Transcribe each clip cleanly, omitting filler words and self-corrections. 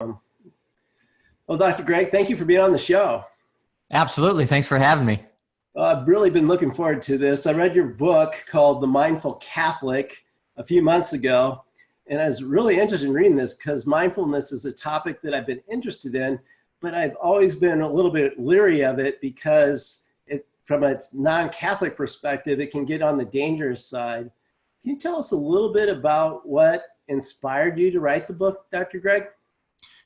Well, Dr. Greg, thank you for being on the show. Absolutely. Thanks for having me. I've really been looking forward to this. I read your book called The Mindful Catholic a few months ago, and I was really interested in reading this because mindfulness is a topic that I've been interested in, but I've always been a little bit leery of it because from a non-Catholic perspective, it can get on the dangerous side. Can you tell us a little bit about what inspired you to write the book, Dr. Greg?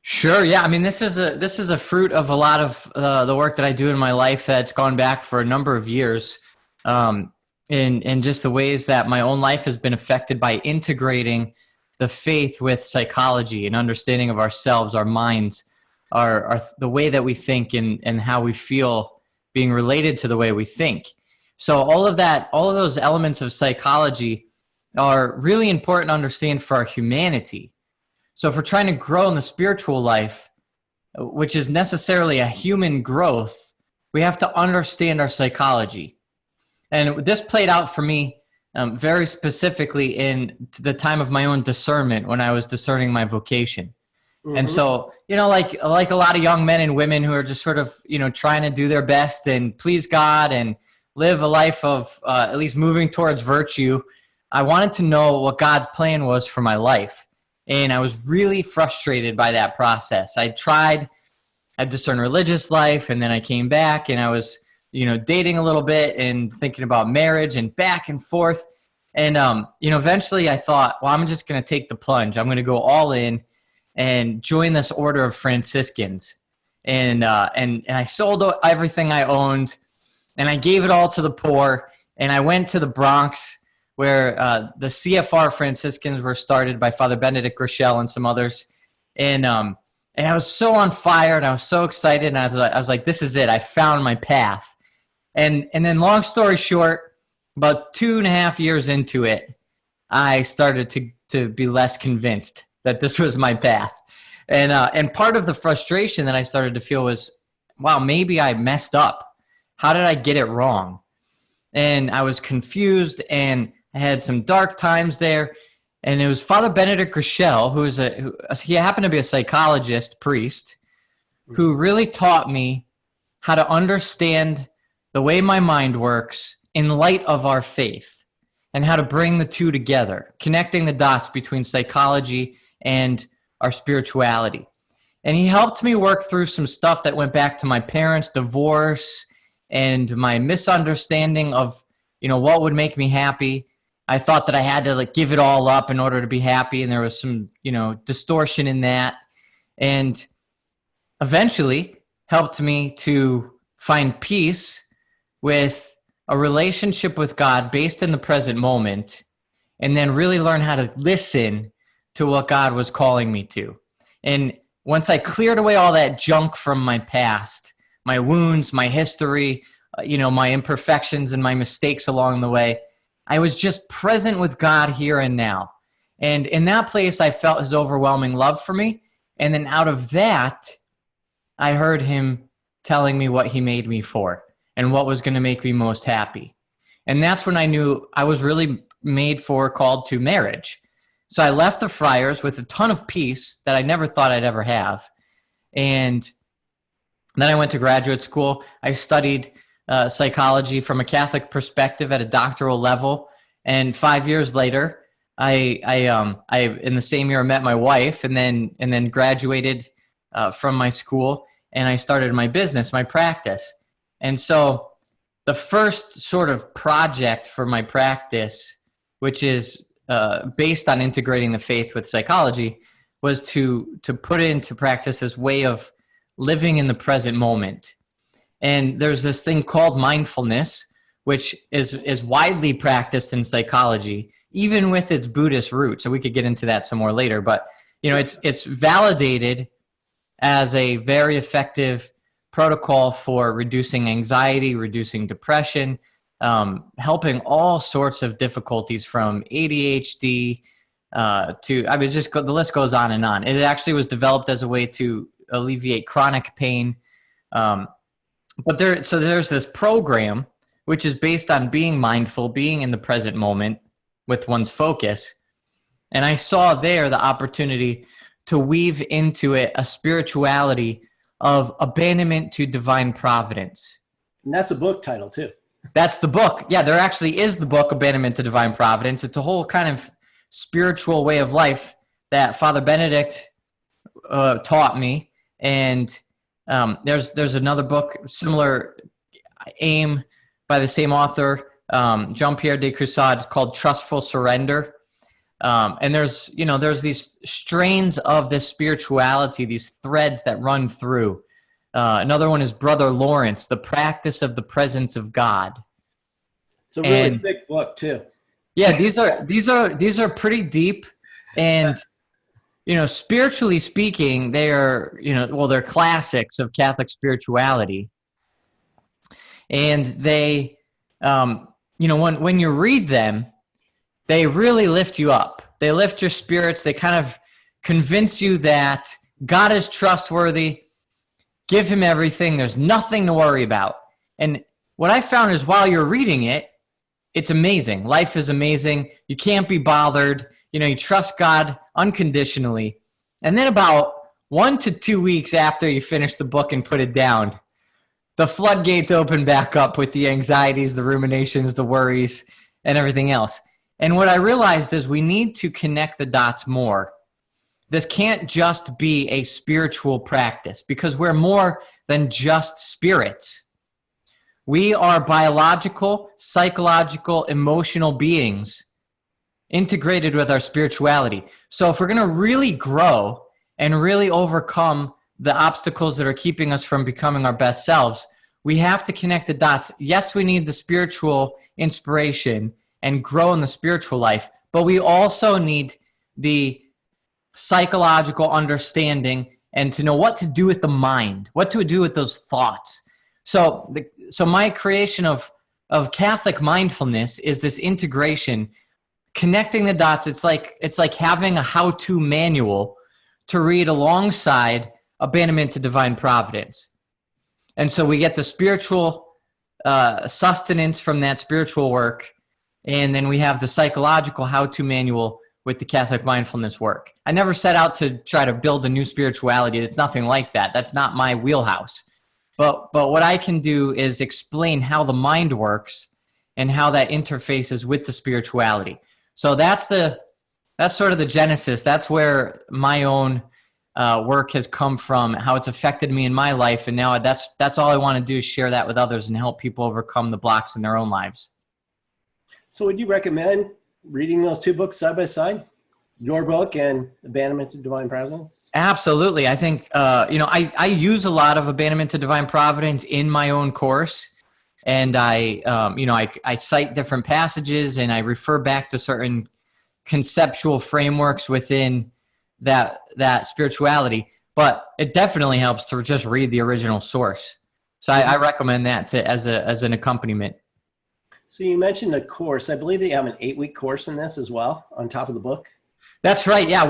Sure. Yeah. I mean, this is a fruit of a lot of the work that I do in my life that's gone back for a number of years, and just the ways that my own life has been affected by integrating the faith with psychology and understanding of ourselves, our minds, the way that we think and how we feel being related to the way we think. So all of those elements of psychology are really important to understand for our humanity. So if we're trying to grow in the spiritual life, which is necessarily a human growth, we have to understand our psychology. And this played out for me very specifically in the time of my own discernment when I was discerning my vocation. Mm-hmm. And so, like a lot of young men and women who are just sort of, trying to do their best and please God and live a life of at least moving towards virtue, I wanted to know what God's plan was for my life. And I was really frustrated by that process. I discerned religious life, and then I came back and I was, dating a little bit and thinking about marriage and back and forth. And, eventually I thought, well, I'm just going to take the plunge. I'm going to go all in and join this order of Franciscans. And I sold everything I owned and I gave it all to the poor. And I went to the Bronx where the CFR Franciscans were started by Father Benedict Rochelle and some others. And I was so on fire and I was so excited. And I was like, this is it. I found my path. And then long story short, about 2.5 years into it, I started to be less convinced that this was my path. And part of the frustration that I started to feel was, wow, maybe I messed up. How did I get it wrong? And I was confused and I had some dark times there, and it was Father Benedict Rochelle, he happened to be a psychologist priest, who really taught me how to understand the way my mind works in light of our faith and how to bring the two together, connecting the dots between psychology and our spirituality. And he helped me work through some stuff that went back to my parents' divorce and my misunderstanding of, what would make me happy. I thought that I had to give it all up in order to be happy, and there was some, distortion in that. And eventually helped me to find peace with a relationship with God based in the present moment, and then really learn how to listen to what God was calling me to. And once I cleared away all that junk from my past, my wounds, my history, my imperfections and my mistakes along the way, I was just present with God here and now. And in that place, I felt his overwhelming love for me. And then out of that, I heard him telling me what he made me for and what was going to make me most happy. And that's when I knew I was really called to marriage. So I left the friars with a ton of peace that I never thought I'd ever have. And then I went to graduate school. I studied psychology from a Catholic perspective at a doctoral level. And 5 years later, I in the same year met my wife, and then graduated from my school, and I started my business, my practice. And so the first sort of project for my practice, which is based on integrating the faith with psychology, was to put it into practice this way of living in the present moment. And there's this thing called mindfulness, which is widely practiced in psychology, even with its Buddhist roots. So we could get into that some more later. But it's validated as a very effective protocol for reducing anxiety, reducing depression, helping all sorts of difficulties from ADHD the list goes on and on. It actually was developed as a way to alleviate chronic pain. But there's this program which is based on being mindful, being in the present moment with one's focus. And I saw there the opportunity to weave into it a spirituality of abandonment to divine providence. And that's a book title too. That's the book. Yeah, there actually is the book, Abandonment to Divine Providence. It's a whole kind of spiritual way of life that Father Benedict taught me. And there's another book, similar aim, by the same author, Jean-Pierre de Caussade, called Trustful Surrender. And there's these strains of this spirituality, these threads that run through. Another one is Brother Lawrence, The Practice of the Presence of God. It's a really thick book too. Yeah, these are pretty deep, and spiritually speaking, they are they're classics of Catholic spirituality, and they when you read them, they really lift you up. They lift your spirits. They kind of convince you that God is trustworthy. Give him everything. There's nothing to worry about. And what I found is while you're reading it, it's amazing. Life is amazing. You can't be bothered. You trust God unconditionally. And then about 1 to 2 weeks after you finish the book and put it down, the floodgates open back up with the anxieties, the ruminations, the worries, and everything else. And what I realized is we need to connect the dots more. This can't just be a spiritual practice because we're more than just spirits. We are biological, psychological, emotional beings integrated with our spirituality. So if we're going to really grow and really overcome the obstacles that are keeping us from becoming our best selves, we have to connect the dots. Yes, we need the spiritual inspiration and grow in the spiritual life, but we also need the psychological understanding and to know what to do with the mind, what to do with those thoughts. So my creation of Catholic mindfulness is this integration, connecting the dots. It's like having a how-to manual to read alongside Abandonment to Divine Providence. And so we get the spiritual sustenance from that spiritual work, and then we have the psychological how-to manual with the Catholic mindfulness work. I never set out to try to build a new spirituality. It's nothing like that. That's not my wheelhouse. But what I can do is explain how the mind works and how that interfaces with the spirituality. So that's sort of the genesis. That's where my own work has come from, how it's affected me in my life. And now that's all I want to do is share that with others and help people overcome the blocks in their own lives. So would you recommend reading those two books side by side? Your book and Abandonment to Divine Providence? Absolutely. I think, I use a lot of Abandonment to Divine Providence in my own course. And I cite different passages and I refer back to certain conceptual frameworks within that spirituality. But it definitely helps to just read the original source. So I recommend that as an accompaniment. So you mentioned a course. I believe that you have an 8-week course in this as well, on top of the book. That's right. Yeah,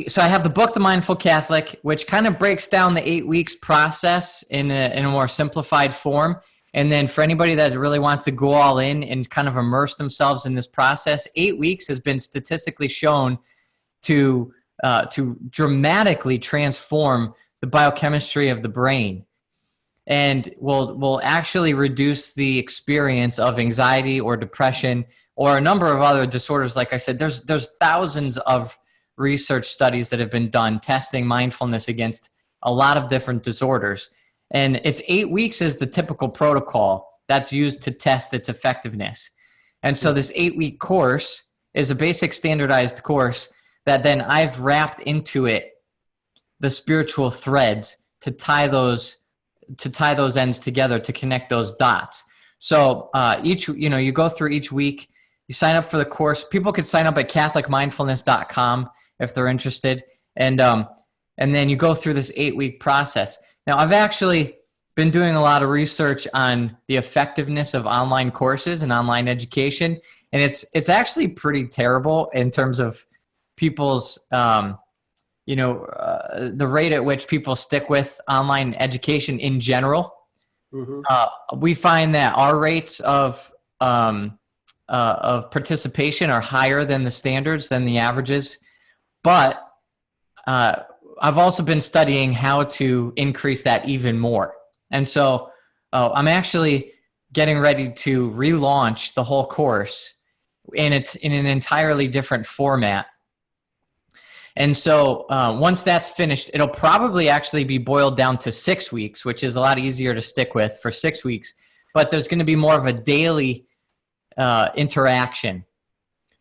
so I have the book, The Mindful Catholic, which kind of breaks down the 8 weeks process in a more simplified form. And then for anybody that really wants to go all in and kind of immerse themselves in this process, 8 weeks has been statistically shown to dramatically transform the biochemistry of the brain, and will actually reduce the experience of anxiety or depression or a number of other disorders. Like I said, there's thousands of research studies that have been done testing mindfulness against a lot of different disorders. And it's 8 weeks is the typical protocol that's used to test its effectiveness. And so this 8-week course is a basic standardized course that then I've wrapped into it the spiritual threads to tie those ends together, to connect those dots. So you go through each week, you sign up for the course. People could sign up at catholicmindfulness.com if they're interested. And then you go through this 8-week process. Now, I've actually been doing a lot of research on the effectiveness of online courses and online education. And it's actually pretty terrible in terms of people's, the rate at which people stick with online education in general. Mm-hmm. We find that our rates of participation are higher than the standards, than the averages. But I've also been studying how to increase that even more. And so I'm actually getting ready to relaunch the whole course in an entirely different format. And so once that's finished, it'll probably actually be boiled down to 6 weeks, which is a lot easier to stick with for 6 weeks. But there's going to be more of a daily interaction.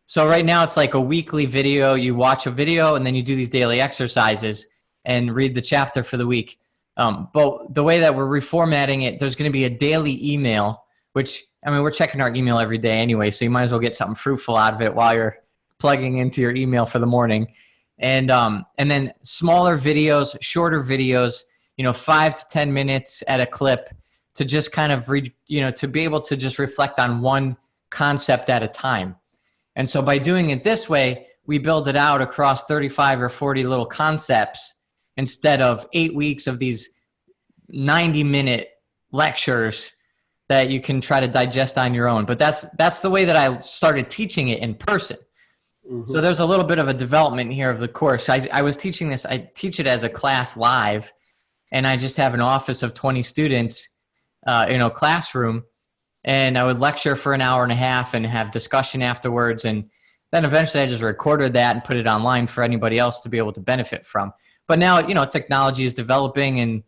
So right now it's like a weekly video. You watch a video and then you do these daily exercises and read the chapter for the week. But the way that we're reformatting it, there's going to be a daily email, which, I mean, we're checking our email every day anyway, so you might as well get something fruitful out of it while you're plugging into your email for the morning. And then smaller videos, shorter videos, 5 to 10 minutes at a clip to just kind of to be able to just reflect on one concept at a time. And so by doing it this way, we build it out across 35 or 40 little concepts instead of 8 weeks of these 90-minute lectures that you can try to digest on your own. But that's the way that I started teaching it in person. Mm-hmm. So there's a little bit of a development here of the course. I was teaching this. I teach it as a class live, and I just have an office of 20 students, classroom, and I would lecture for an hour and a half and have discussion afterwards. And then eventually I just recorded that and put it online for anybody else to be able to benefit from. But now, technology is developing, and,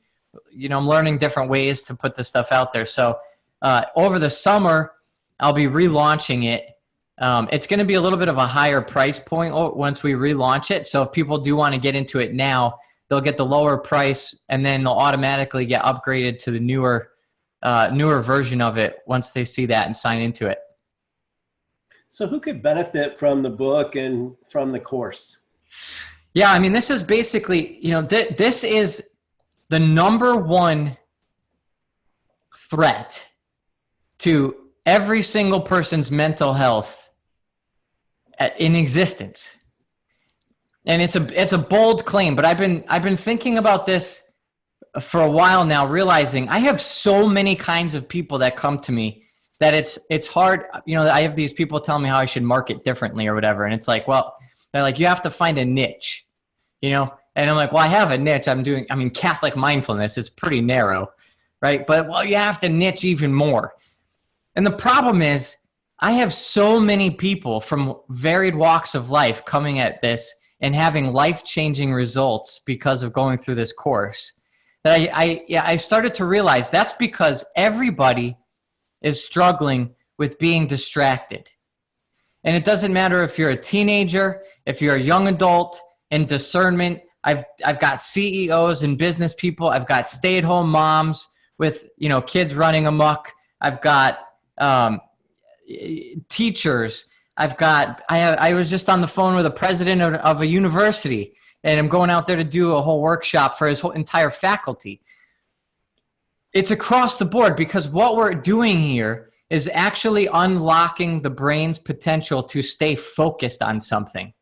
I'm learning different ways to put this stuff out there. So over the summer, I'll be relaunching it. It's going to be a little bit of a higher price point once we relaunch it. So if people do want to get into it now, they'll get the lower price, and then they'll automatically get upgraded to the newer version of it once they see that and sign into it. So who could benefit from the book and from the course? Yeah, I mean, this is basically, this is the number one threat to every single person's mental health in existence. And it's a bold claim, but I've been thinking about this for a while now, realizing I have so many kinds of people that come to me that it's hard. I have these people telling me how I should market differently or whatever. And it's like, well, they're like, you have to find a niche, and I'm like, well, I have a niche. Catholic mindfulness is pretty narrow, right? But, well, you have to niche even more. And the problem is I have so many people from varied walks of life coming at this and having life-changing results because of going through this course that I started to realize that's because everybody is struggling with being distracted. And it doesn't matter if you're a teenager, if you're a young adult, in discernment. I've got CEOs and business people. I've got stay-at-home moms with, kids running amok. I've got teachers. I was just on the phone with a president of a university, and I'm going out there to do a whole workshop for his whole entire faculty. It's across the board, because what we're doing here is actually unlocking the brain's potential to stay focused on something.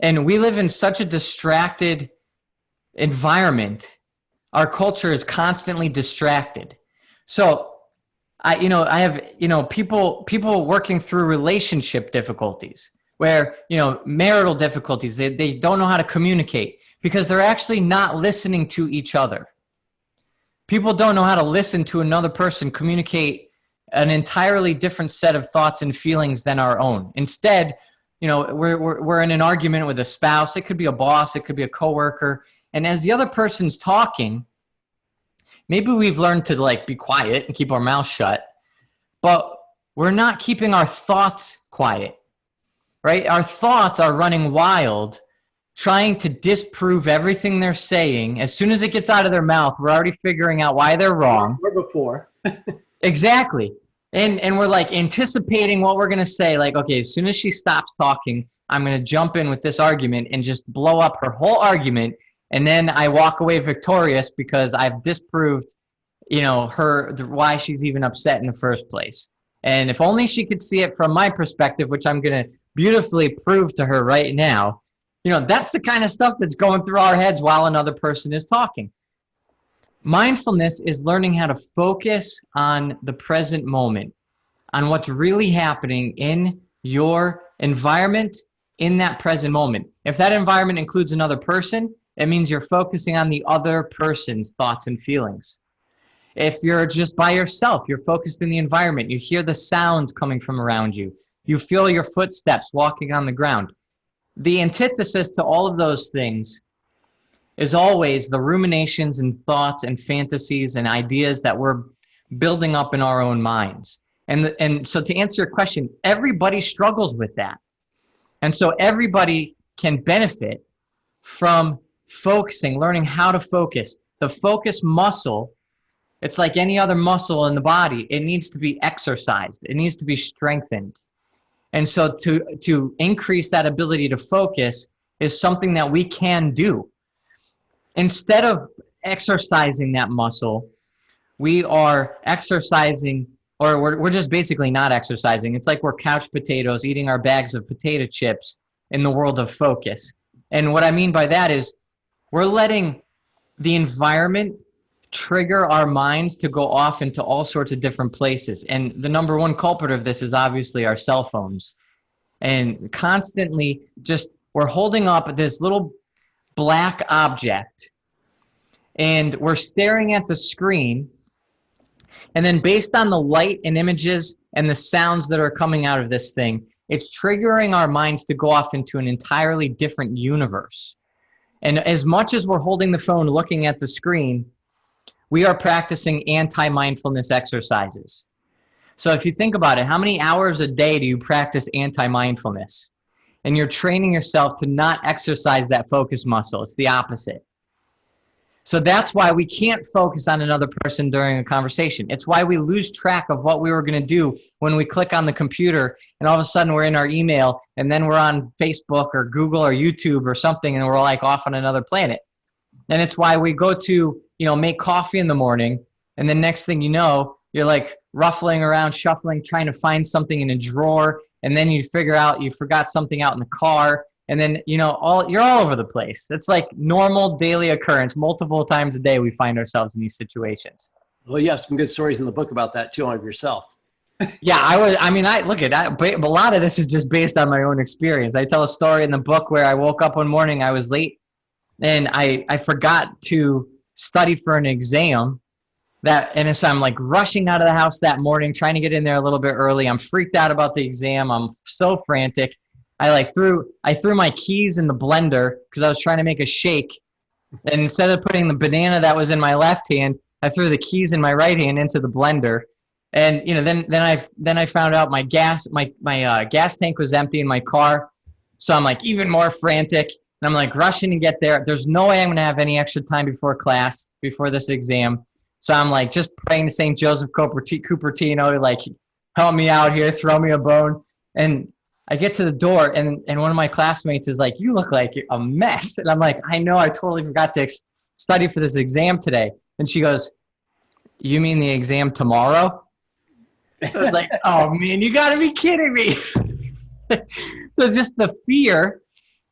And we live in such a distracted environment. Our culture is constantly distracted. So I have, people working through relationship difficulties where, marital difficulties, they don't know how to communicate because they're actually not listening to each other. People don't know how to listen to another person communicate an entirely different set of thoughts and feelings than our own. Instead, we're in an argument with a spouse. It could be a boss. It could be a coworker. And as the other person's talking, maybe we've learned to be quiet and keep our mouth shut, but we're not keeping our thoughts quiet, right? Our thoughts are running wild, trying to disprove everything they're saying. As soon as it gets out of their mouth, we're already figuring out why they're wrong. Or before. Exactly. And we're anticipating what we're going to say. Okay, as soon as she stops talking, I'm going to jump in with this argument and just blow up her whole argument. And then I walk away victorious because I've disproved, why she's even upset in the first place. And if only she could see it from my perspective, which I'm going to beautifully prove to her right now, that's the kind of stuff that's going through our heads while another person is talking. Mindfulness is learning how to focus on the present moment, on what's really happening in your environment in that present moment. If that environment includes another person, it means you're focusing on the other person's thoughts and feelings. If you're just by yourself, you're focused in the environment. You hear the sounds coming from around you. You feel your footsteps walking on the ground. The antithesis to all of those things is always the ruminations and thoughts and fantasies and ideas that we're building up in our own minds. And so to answer your question, everybody struggles with that. And so everybody can benefit from focusing, learning how to focus. The focus muscle, it's like any other muscle in the body. It needs to be exercised. It needs to be strengthened. And so to increase that ability to focus is something that we can do. Instead of exercising that muscle, we are exercising, or we're just basically not exercising. It's like we're couch potatoes eating our bags of potato chips in the world of focus. And what I mean by that is we're letting the environment trigger our minds to go off into all sorts of different places. And the number one culprit of this is obviously our cell phones. And constantly just we're holding up this little black object and we're staring at the screen. And then based on the light and images and the sounds that are coming out of this thing, it's triggering our minds to go off into an entirely different universe. And as much as we're holding the phone looking at the screen, we are practicing anti-mindfulness exercises. So if you think about it, how many hours a day do you practice anti-mindfulness? And you're training yourself to not exercise that focus muscle. It's the opposite. So that's why we can't focus on another person during a conversation. It's why we lose track of what we were going to do when we click on the computer and all of a sudden we're in our email and then we're on Facebook or Google or YouTube or something and we're like off on another planet. And it's why we go to, make coffee in the morning and the next thing you know, you're like ruffling around, shuffling, trying to find something in a drawer. And then you figure out you forgot something out in the car. And then, you're all over the place. It's like normal daily occurrence. Multiple times a day, we find ourselves in these situations. Well, you have some good stories in the book about that too, on yourself. Yeah, look at that. But a lot of this is just based on my own experience. I tell a story in the book where I woke up one morning, I was late, and I forgot to study for an exam. And so I'm like rushing out of the house that morning, trying to get in there a little bit early. I'm freaked out about the exam. I'm so frantic. I threw my keys in the blender because I was trying to make a shake. And instead of putting the banana that was in my left hand, I threw the keys in my right hand into the blender. And then I found out my gas tank was empty in my car. So I'm like even more frantic. And I'm like rushing to get there. There's no way I'm going to have any extra time before class, before this exam. So I'm like just praying to St. Joseph Cupertino to like help me out here, throw me a bone. And I get to the door and one of my classmates is like, "You look like a mess." And I'm like, "I know, I totally forgot to study for this exam today." And she goes, "You mean the exam tomorrow?" I was like, "Oh man, you gotta be kidding me." So just the fear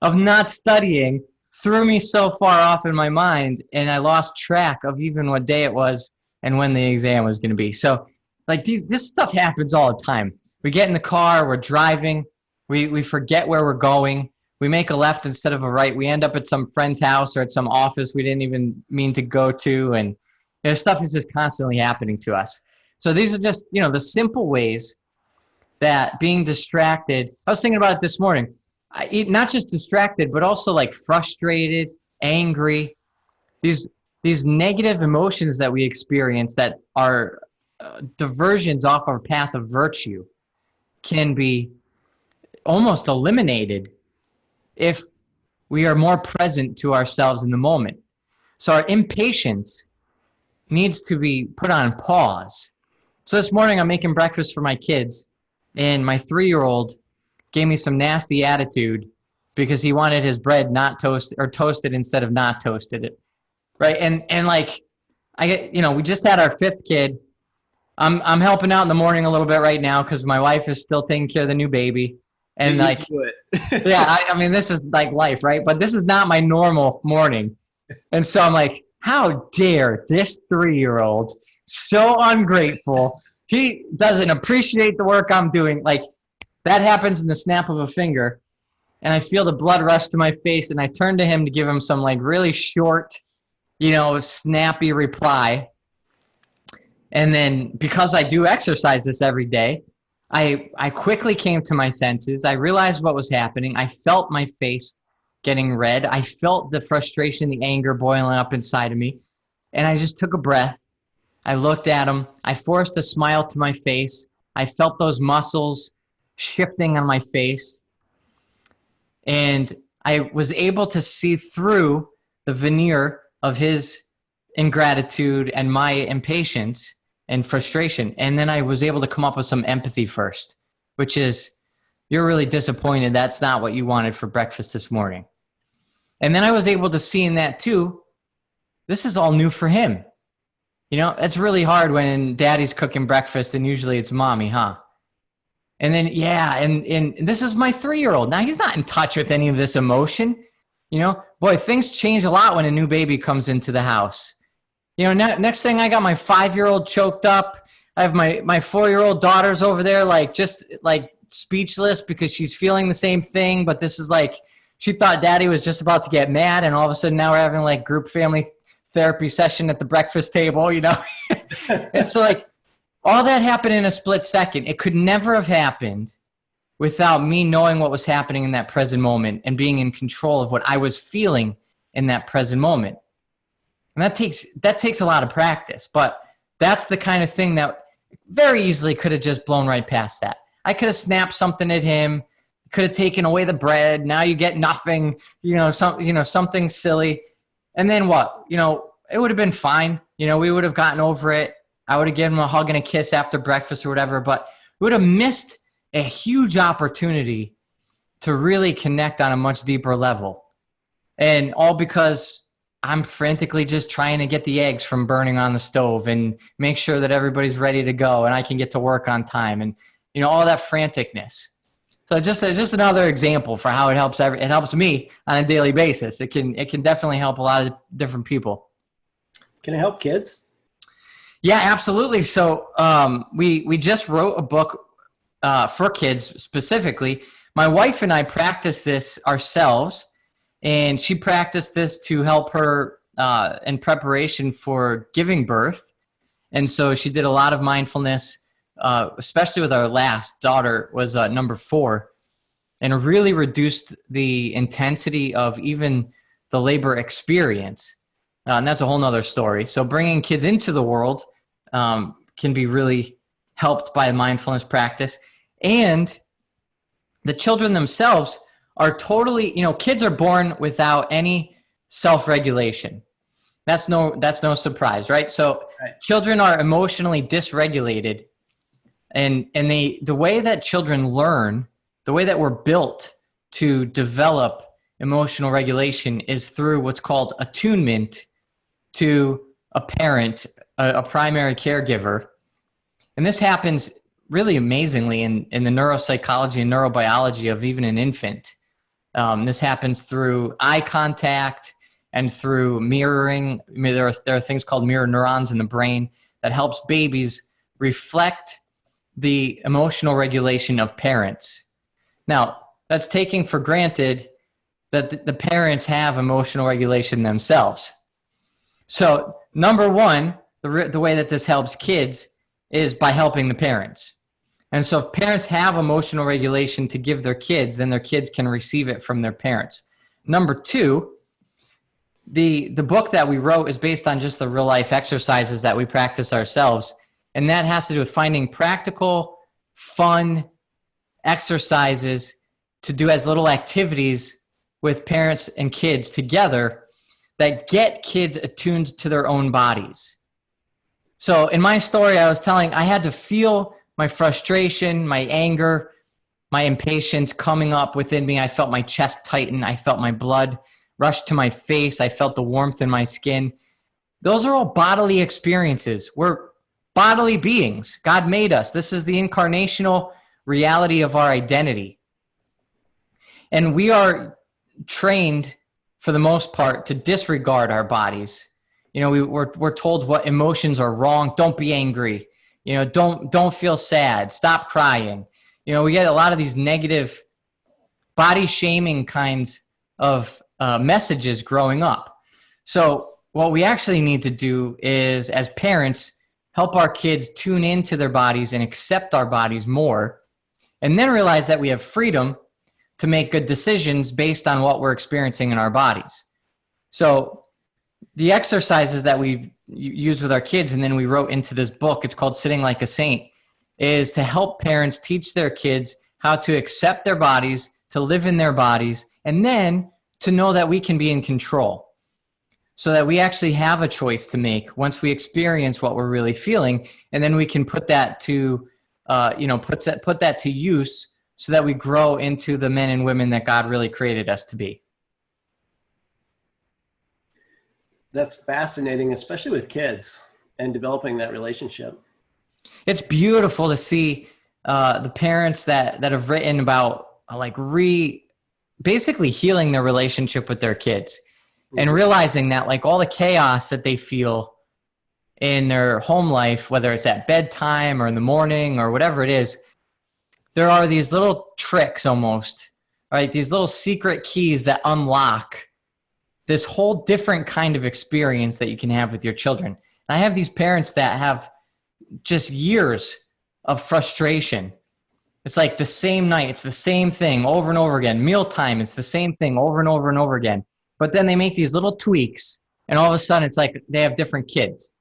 of not studying threw me so far off in my mind, and I lost track of even what day it was and when the exam was going to be. So like this stuff happens all the time. We get in the car, we're driving, we forget where we're going. We make a left instead of a right. We end up at some friend's house or at some office we didn't even mean to go to. And stuff is just constantly happening to us. So these are just, the simple ways that being distracted. I was thinking about it this morning. Not just distracted, but also like frustrated, angry. These negative emotions that we experience that are diversions off our path of virtue can be almost eliminated if we are more present to ourselves in the moment. So our impatience needs to be put on pause. So this morning I'm making breakfast for my kids, and my 3-year-old gave me some nasty attitude because he wanted his bread not toasted or toasted instead of not toasted. Right. And like we just had our 5th kid. I'm helping out in the morning a little bit right now because my wife is still taking care of the new baby. And like, yeah, I mean, this is like life, right? But this is not my normal morning. And so I'm like, how dare this 3-year-old, so ungrateful. He doesn't appreciate the work I'm doing. Like that happens in the snap of a finger. and I feel the blood rush to my face, and I turn to him to give him some like really short, snappy reply. And then because I do exercise this every day, I quickly came to my senses. I realized what was happening. I felt my face getting red. I felt the frustration, the anger boiling up inside of me. And I just took a breath. I looked at him. I forced a smile to my face. I felt those muscles shifting on my face. And I was able to see through the veneer of his ingratitude and my impatience and frustration. And then I was able to come up with some empathy first, which is, you're really disappointed. That's not what you wanted for breakfast this morning. And then I was able to see in that too, this is all new for him. It's really hard when daddy's cooking breakfast and usually it's mommy, huh? And then, and this is my 3-year-old. Now he's not in touch with any of this emotion. Boy, things change a lot when a new baby comes into the house. Next thing I got my 5-year-old choked up. I have my 4-year-old daughter's over there, just speechless because she's feeling the same thing. But this is she thought daddy was just about to get mad. And all of a sudden now we're having group family therapy session at the breakfast table, And so all that happened in a split second. It could never have happened without me knowing what was happening in that present moment and being in control of what I was feeling in that present moment. And that takes a lot of practice, but that's the kind of thing that very easily could have just blown right past that. I could have snapped something at him, could have taken away the bread. Now you get nothing, something silly. And then what? It would have been fine. We would have gotten over it. I would have given him a hug and a kiss after breakfast or whatever, but we would have missed a huge opportunity to really connect on a much deeper level. And all because I'm frantically just trying to get the eggs from burning on the stove and make sure that everybody's ready to go and I can get to work on time and, all that franticness. So just another example for how it helps me on a daily basis. It can definitely help a lot of different people. Can it help kids? Yeah, absolutely. So we just wrote a book for kids specifically. My wife and I practice this ourselves, and she practiced this to help her in preparation for giving birth. And so she did a lot of mindfulness, especially with our last daughter was number 4, and it really reduced the intensity of even the labor experience. And that's a whole nother story. So bringing kids into the world can be really helped by mindfulness practice. And the children themselves are totally, kids are born without any self-regulation. That's no surprise, right? So Children are emotionally dysregulated. And the way that children learn, the way that we're built to develop emotional regulation is through what's called attunement to a parent, a primary caregiver. And this happens really amazingly in the neuropsychology and neurobiology of even an infant. This happens through eye contact and through mirroring. I mean, there are things called mirror neurons in the brain that helps babies reflect the emotional regulation of parents. Now, that's taking for granted that the parents have emotional regulation themselves. So, number one, the way that this helps kids is by helping the parents. And so if parents have emotional regulation to give their kids, then their kids can receive it from their parents. Number two, the book that we wrote is based on just the real life exercises that we practice ourselves. And that has to do with finding practical, fun exercises to do as little activities with parents and kids together that get kids attuned to their own bodies. So in my story, I was telling, I had to feel my frustration, my anger, my impatience coming up within me. I felt my chest tighten. I felt my blood rush to my face. I felt the warmth in my skin. Those are all bodily experiences. We're bodily beings. God made us. This is the incarnational reality of our identity. And we are trained, for the most part, to disregard our bodies. You know, we're told what emotions are wrong. Don't be angry. You know, don't feel sad. Stop crying. You know, we get a lot of these negative body shaming kinds of messages growing up. So what we actually need to do is, as parents, help our kids tune into their bodies and accept our bodies more, and then realize that we have freedom to make good decisions based on what we're experiencing in our bodies. So the exercises that we use with our kids, and then we wrote into this book, it's called Sitting Like a Saint, is to help parents teach their kids how to accept their bodies, to live in their bodies, and then to know that we can be in control, so that we actually have a choice to make once we experience what we're really feeling, and then we can put that to, put that to use, so that we grow into the men and women that God really created us to be. That's fascinating, especially with kids and developing that relationship. It's beautiful to see the parents that have written about basically healing their relationship with their kids, and realizing that like all the chaos that they feel in their home life, whether it's at bedtime or in the morning or whatever it is, there are these little tricks almost, right? These little secret keys that unlock this whole different kind of experience that you can have with your children. And I have these parents that have just years of frustration. It's like the same night, it's the same thing over and over again. Mealtime, it's the same thing over and over and over again. But then they make these little tweaks, and all of a sudden it's like they have different kids.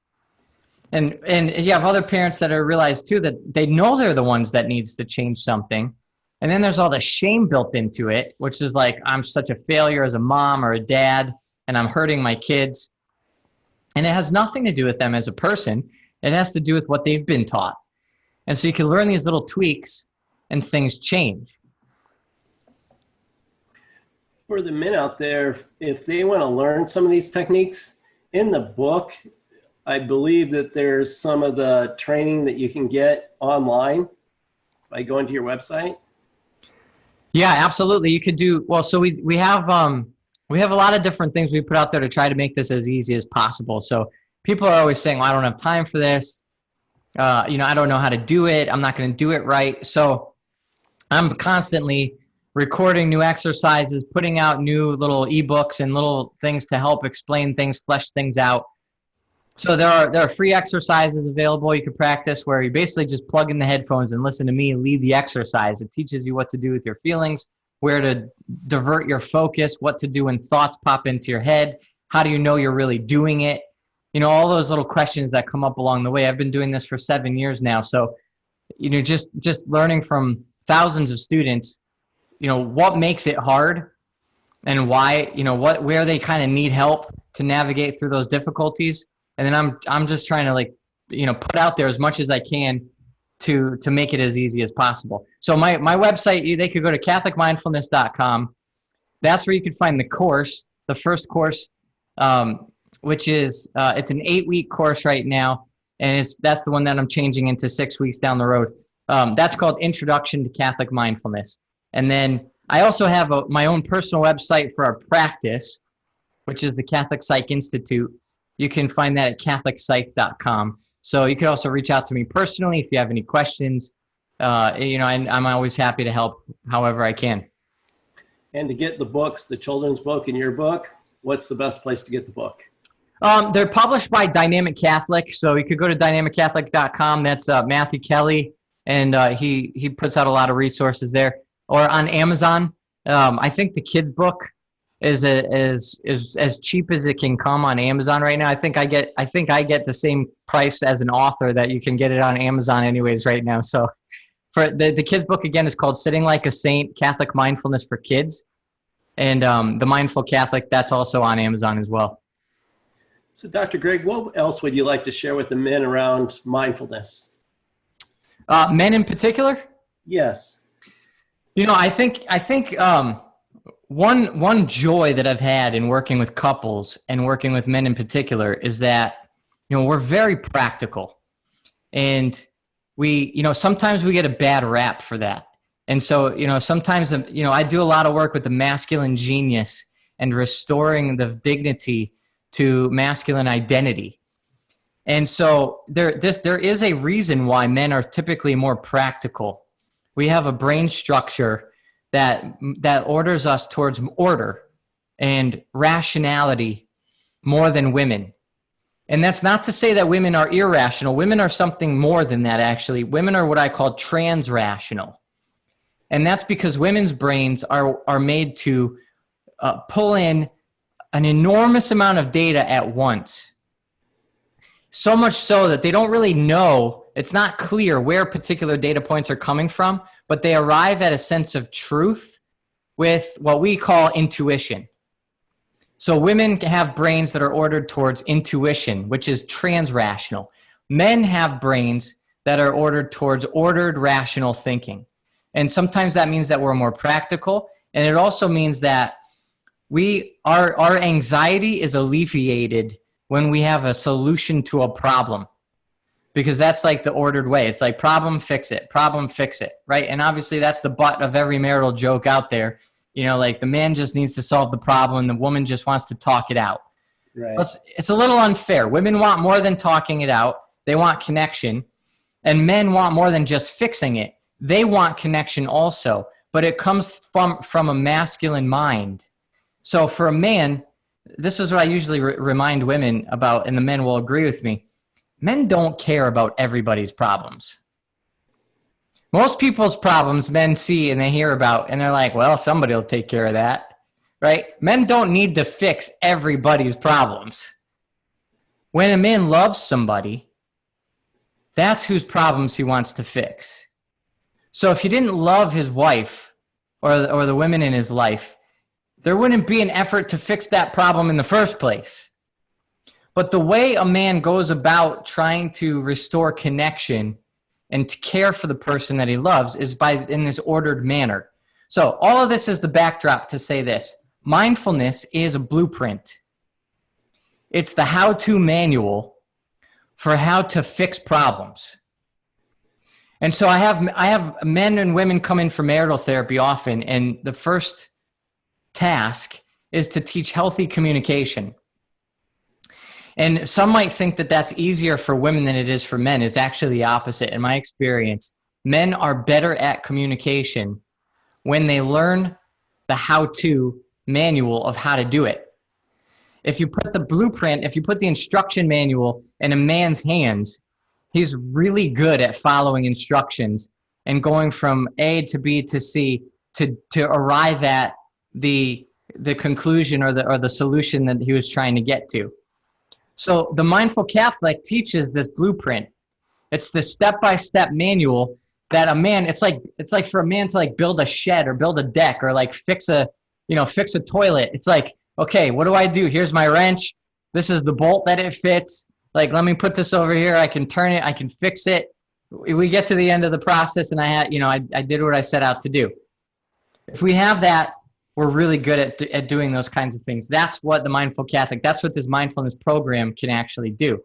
And you have other parents that are realized too that they know they're the ones that needs to change something. And then there's all the shame built into it, which is like, I'm such a failure as a mom or a dad, and I'm hurting my kids. And it has nothing to do with them as a person. It has to do with what they've been taught. And so you can learn these little tweaks and things change. For the men out there, if they want to learn some of these techniques, in the book, I believe that there's some of the training that you can get online by going to your website. Yeah, absolutely. You could do, well, so we have a lot of different things we put out there to try to make this as easy as possible. So people are always saying, well, I don't have time for this. I don't know how to do it. I'm not going to do it right. So I'm constantly recording new exercises, putting out new little ebooks and little things to help explain things, flesh things out. So there are free exercises available you can practice, where you basically just plug in the headphones and listen to me lead the exercise. It teaches you what to do with your feelings, where to divert your focus, what to do when thoughts pop into your head. How do you know you're really doing it? All those little questions that come up along the way. I've been doing this for 7 years now. So, just learning from thousands of students, what makes it hard and why, where they kind of need help to navigate through those difficulties. And then I'm just trying to put out there as much as I can to make it as easy as possible. So my website, they could go to CatholicMindfulness.com. That's where you can find the course, the first course, which is it's an 8-week course right now, and that's the one that I'm changing into 6 weeks down the road. That's called Introduction to Catholic Mindfulness. And then I also have my own personal website for our practice, which is the Catholic Psych Institute. You can find that at CatholicPsych.com. So you could also reach out to me personally if you have any questions. I'm always happy to help however I can. And to get the books, the children's book and your book, what's the best place to get the book? They're published by Dynamic Catholic. So you could go to dynamiccatholic.com. That's Matthew Kelly, and he puts out a lot of resources there. Or on Amazon. I think the kids' book is as cheap as it can come on Amazon right now. I think I get the same price as an author that you can get it on Amazon anyways right now. So for the kids' book, again, is called Sitting Like a Saint, Catholic Mindfulness for Kids. And the Mindful Catholic, that's also on Amazon as well. So Dr. Greg, what else would you like to share with the men around mindfulness? Men in particular? Yes. I think one joy that I've had in working with couples and working with men in particular is that, we're very practical, and we, sometimes we get a bad rap for that. And so, sometimes, I do a lot of work with the masculine genius and restoring the dignity to masculine identity. And so there is a reason why men are typically more practical. We have a brain structure that orders us towards order and rationality more than women. And that's not to say that women are irrational. Women are something more than that, actually. Women are what I call transrational. And that's because women's brains are made to pull in an enormous amount of data at once. So much so that they don't really know, it's not clear where particular data points are coming from, but they arrive at a sense of truth with what we call intuition. So women have brains that are ordered towards intuition, which is transrational. Men have brains that are ordered towards ordered rational thinking. And sometimes that means that we're more practical. And it also means that our anxiety is alleviated when we have a solution to a problem. Because that's like the ordered way. It's like problem, fix it, right? And obviously that's the butt of every marital joke out there. You know, like the man just needs to solve the problem. The woman just wants to talk it out. Right. It's a little unfair. Women want more than talking it out. They want connection. And men want more than just fixing it. They want connection also. But it comes from a masculine mind. So for a man, this is what I usually remind women about, and the men will agree with me. Men don't care about everybody's problems. Most people's problems men see and they hear about, and they're like, well, somebody will take care of that, right? Men don't need to fix everybody's problems. When a man loves somebody, that's whose problems he wants to fix. So if he didn't love his wife or the women in his life, there wouldn't be an effort to fix that problem in the first place. But the way a man goes about trying to restore connection and to care for the person that he loves is in this ordered manner. So all of this is the backdrop to say this. Mindfulness is a blueprint. It's the how-to manual for how to fix problems. And so I have men and women come in for marital therapy often, and the first task is to teach healthy communication. And some might think that that's easier for women than it is for men. It's actually the opposite. In my experience, men are better at communication when they learn the how-to manual of how to do it. If you put the blueprint, if you put the instruction manual in a man's hands, he's really good at following instructions and going from A to B to C to arrive at the conclusion or the solution that he was trying to get to. So the Mindful Catholic teaches this blueprint. It's the step-by-step manual that a man, it's like for a man to like build a shed or build a deck or like fix a toilet. It's like, okay, what do I do? Here's my wrench. This is the bolt that it fits. Like, let me put this over here. I can turn it. I can fix it. We get to the end of the process and I did what I set out to do. If we have that, we're really good at doing those kinds of things. That's what the Mindful Catholic, that's what this mindfulness program can actually do.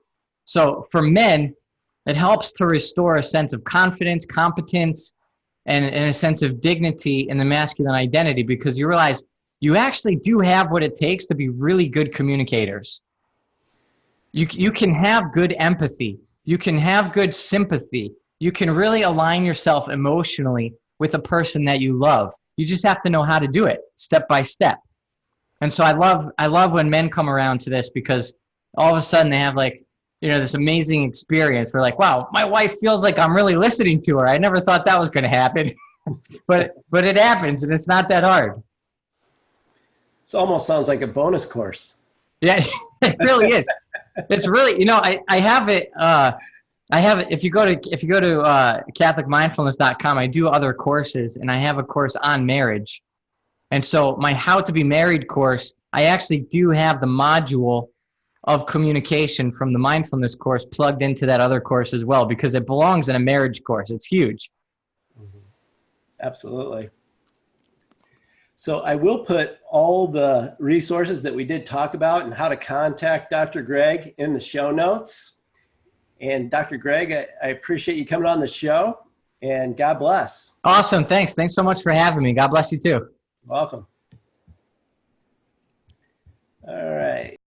So for men, it helps to restore a sense of confidence, competence, and a sense of dignity in the masculine identity, because you realize you actually do have what it takes to be really good communicators. You can have good empathy. You can have good sympathy. You can really align yourself emotionally with a person that you love. You just have to know how to do it step by step. And so I love when men come around to this, because all of a sudden they have like, this amazing experience. We're like, wow, my wife feels like I'm really listening to her. I never thought that was going to happen, but it happens, and it's not that hard. It almost sounds like a bonus course. Yeah, it really is. It's really, I have it. If you go to CatholicMindfulness.com, I do other courses, and I have a course on marriage. And so my How to Be Married course, I actually do have the module of communication from the mindfulness course plugged into that other course as well, because it belongs in a marriage course. It's huge. Absolutely. So I will put all the resources that we did talk about and how to contact Dr. Greg in the show notes. And Dr. Greg, I appreciate you coming on the show, and God bless. Awesome. Thanks so much for having me. God bless you too. Welcome.